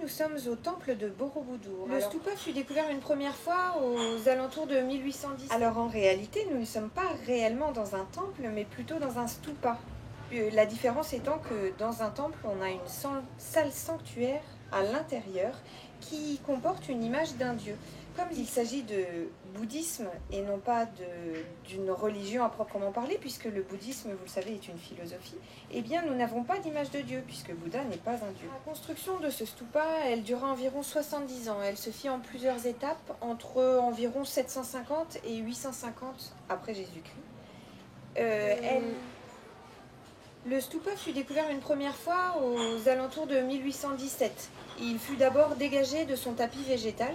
nous sommes au temple de Borobudur. Le stupa fut découvert une première fois aux alentours de 1810. Alors en réalité, nous ne sommes pas réellement dans un temple, mais plutôt dans un stupa. La différence étant que dans un temple, on a une salle sanctuaire à l'intérieur qui comporte une image d'un dieu. Comme il s'agit de bouddhisme et non pas d'une religion à proprement parler, puisque le bouddhisme, vous le savez, est une philosophie, eh bien nous n'avons pas d'image de Dieu, puisque Bouddha n'est pas un dieu. La construction de ce stupa, elle dura environ 70 ans. Elle se fit en plusieurs étapes, entre environ 750 et 850 après Jésus-Christ. Le stupa fut découvert une première fois aux alentours de 1817. Il fut d'abord dégagé de son tapis végétal,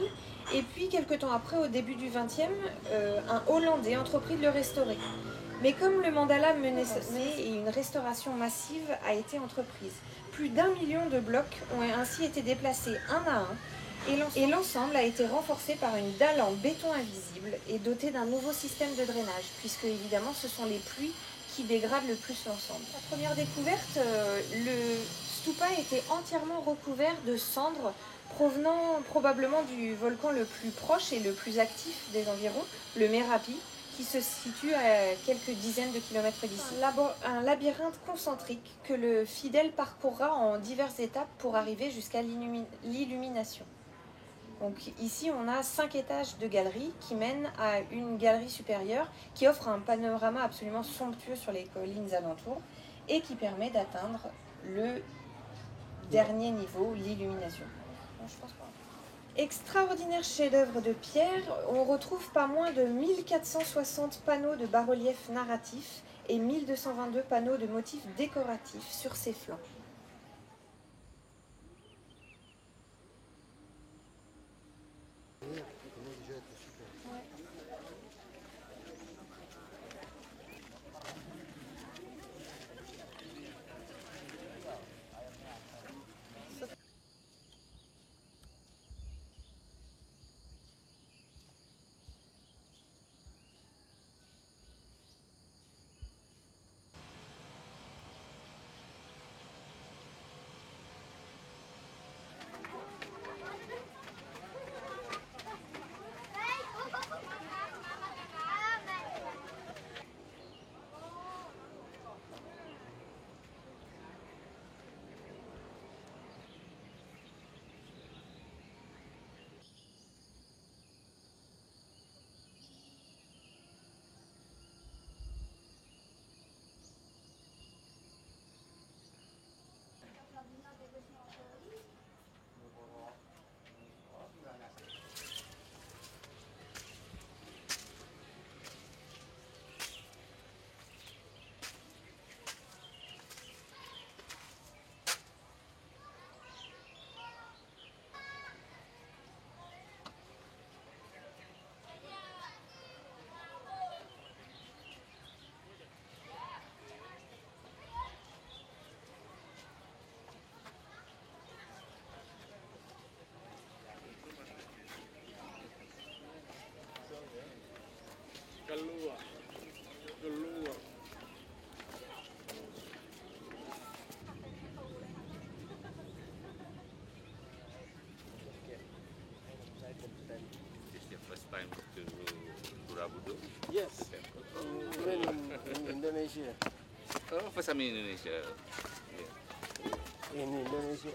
et puis quelque temps après, au début du XXe, un Hollandais entreprit de le restaurer. Mais comme le mandala menaçait et une restauration massive a été entreprise, plus d'1 million de blocs ont ainsi été déplacés un à un, et l'ensemble a été renforcé par une dalle en béton invisible et doté d'un nouveau système de drainage, puisque évidemment ce sont les pluies qui dégradent le plus l'ensemble. La première découverte, le stupa était entièrement recouvert de cendres provenant probablement du volcan le plus proche et le plus actif des environs, le Merapi, qui se situe à quelques dizaines de kilomètres d'ici. Un labyrinthe concentrique que le fidèle parcourra en diverses étapes pour arriver jusqu'à l'illumination. Donc ici, on a 5 étages de galeries qui mènent à une galerie supérieure qui offre un panorama absolument somptueux sur les collines alentours et qui permet d'atteindre le dernier niveau, l'illumination. Bon, je pense pas. Extraordinaire chef-d'œuvre de pierre, on retrouve pas moins de 1460 panneaux de bas-reliefs narratifs et 1222 panneaux de motifs décoratifs sur ses flancs. Keluar. It's your first time to Borobudur? Yes. Even in Indonesia. Oh, first time in Indonesia. Yeah. In Indonesia.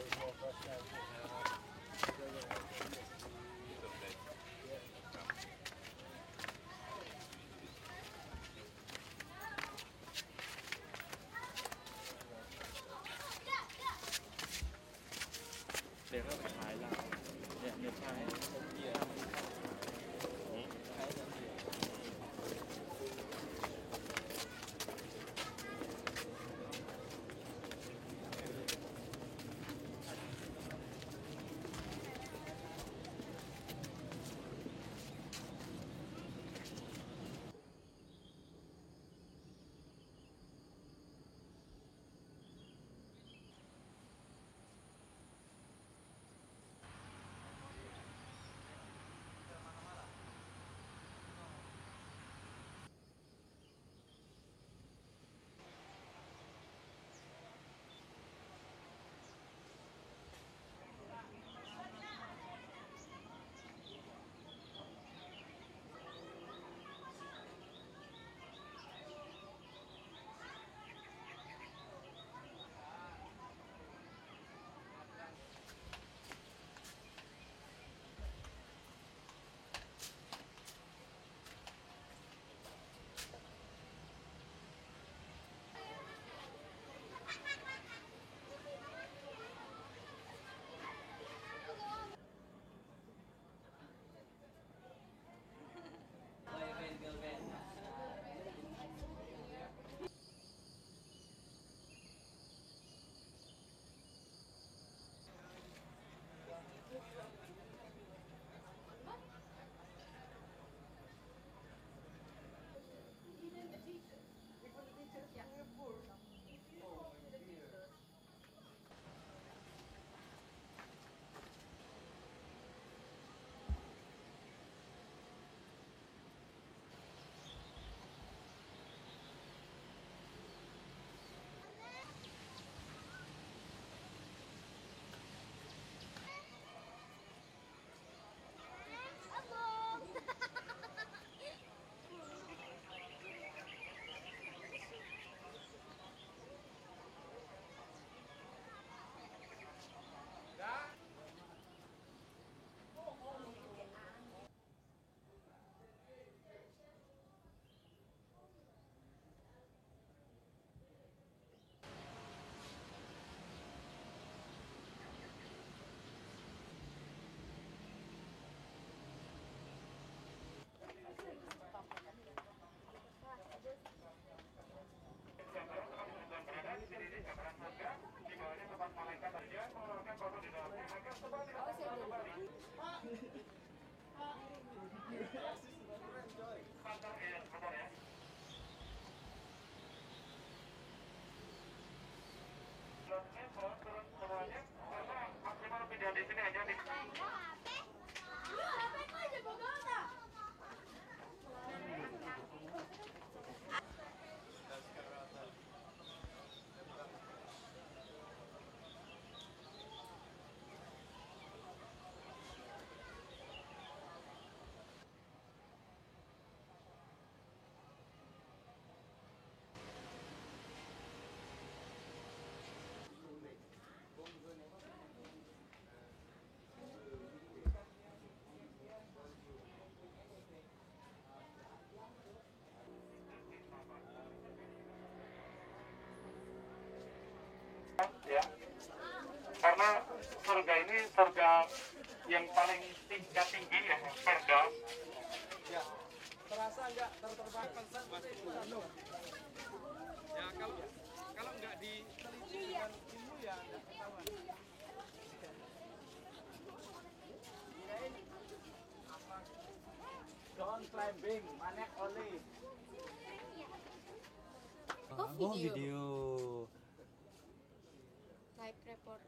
Ya, karena surga ini surga yang paling tingkat tinggi ya, surga. Ya, terasa nggak terbang seperti itu? Ya kalau nggak diteliti dengan ilmu ya nggak ketahuan. Don't climbing, manek oli. Oh video. Live report.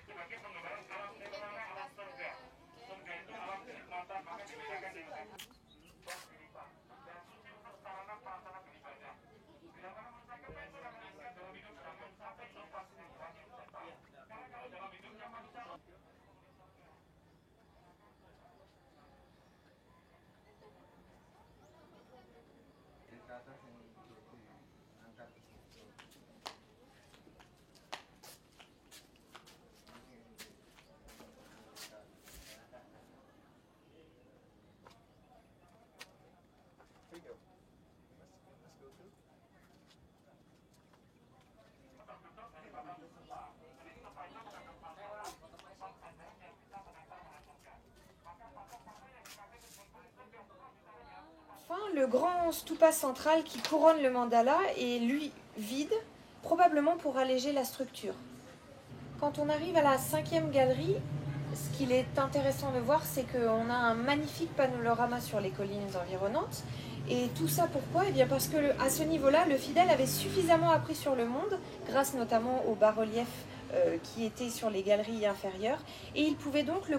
Sebagai penggambaran alam nirwana, alam surga. Surga itu alam kenikmatan, maka dibedakan dengan dan kehidupan. Dan suci untuk sarana prasarana beribadah. Bila mana mencapai itu yang meningkat dalam hidup jangan sampai lepas dari setan. Karena kalau dalam hidupnya manusia Enfin, le grand stupa central qui couronne le mandala est lui vide, probablement pour alléger la structure. Quand on arrive à la 5e galerie, ce qu'il est intéressant de voir, c'est qu'on a un magnifique panorama sur les collines environnantes. Et tout ça pourquoi? Eh bien parce que à ce niveau-là, le fidèle avait suffisamment appris sur le monde, grâce notamment aux bas-reliefs qui étaient sur les galeries inférieures, et il pouvait donc le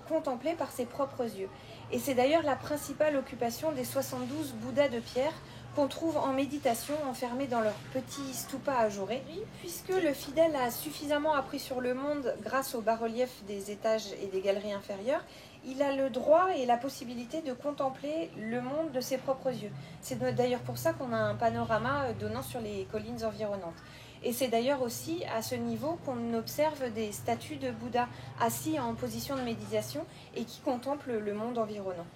contempler par ses propres yeux. Et c'est d'ailleurs la principale occupation des 72 Bouddhas de pierre qu'on trouve en méditation enfermés dans leur petit stupa ajouré. Puisque le fidèle a suffisamment appris sur le monde grâce aux bas-reliefs des étages et des galeries inférieures, il a le droit et la possibilité de contempler le monde de ses propres yeux. C'est d'ailleurs pour ça qu'on a un panorama donnant sur les collines environnantes. Et c'est d'ailleurs aussi à ce niveau qu'on observe des statues de Bouddha assis en position de méditation et qui contemplent le monde environnant.